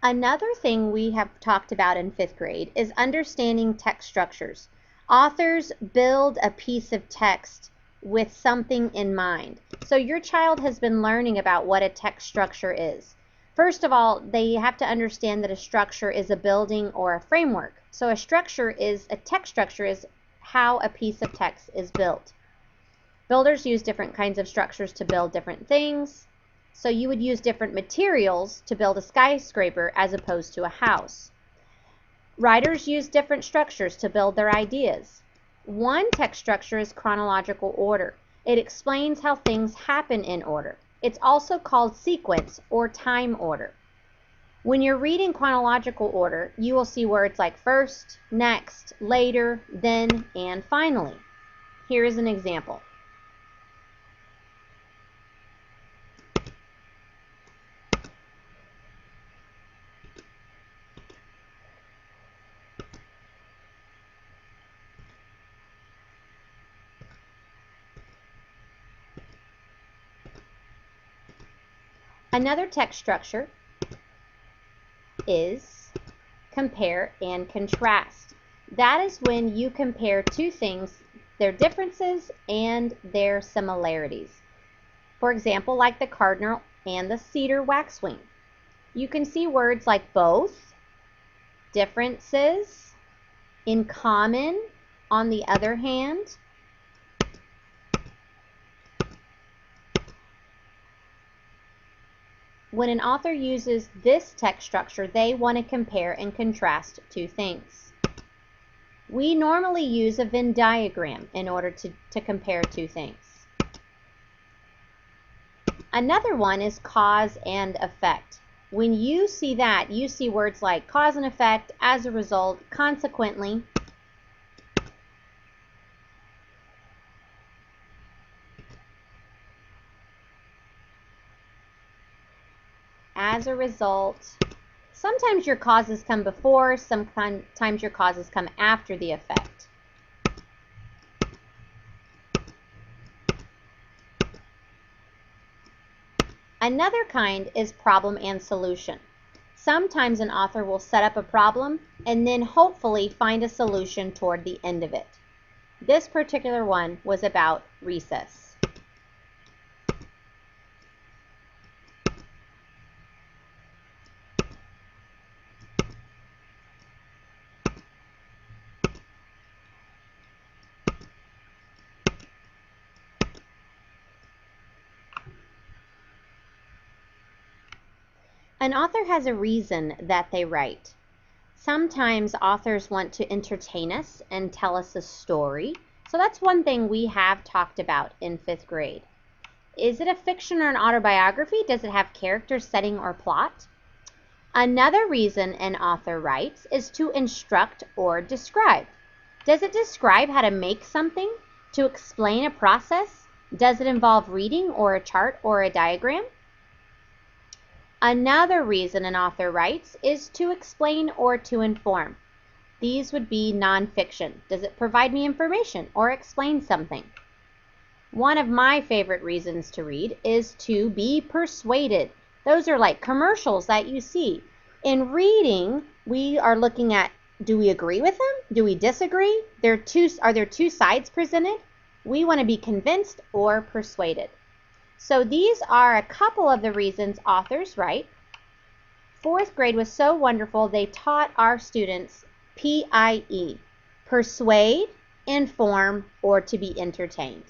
Another thing we have talked about in 5th grade is understanding text structures. Authors build a piece of text with something in mind. So your child has been learning about what a text structure is. First of all, they have to understand that a structure is a building or a framework. So a text structure is how a piece of text is built. Builders use different kinds of structures to build different things. So you would use different materials to build a skyscraper as opposed to a house. Writers use different structures to build their ideas. One text structure is chronological order. It explains how things happen in order. It's also called sequence or time order. When you're reading chronological order, you will see words like first, next, later, then, and finally. Here is an example. Another text structure is compare and contrast. That is when you compare two things, their differences and their similarities. For example, like the cardinal and the cedar waxwing. You can see words like both, differences, in common, on the other hand. When an author uses this text structure, they want to compare and contrast two things. We normally use a Venn diagram in order to compare two things. Another one is cause and effect. When you see that, you see words like cause and effect, as a result, consequently. As a result, sometimes your causes come before, sometimes your causes come after the effect. Another kind is problem and solution. Sometimes an author will set up a problem and then hopefully find a solution toward the end of it. This particular one was about recess. An author has a reason that they write. Sometimes authors want to entertain us and tell us a story. So that's one thing we have talked about in 5th grade. Is it a fiction or an autobiography? Does it have character, setting, or plot? Another reason an author writes is to instruct or describe. Does it describe how to make something? To explain a process? Does it involve reading or a chart or a diagram? Another reason an author writes is to explain or to inform. These would be nonfiction. Does it provide me information or explain something? One of my favorite reasons to read is to be persuaded. Those are like commercials that you see. In reading, we are looking at, do we agree with them? Do we disagree? Are there two sides presented? We want to be convinced or persuaded. So these are a couple of the reasons authors write. 4th grade was so wonderful, they taught our students PIE, persuade, inform, or to be entertained.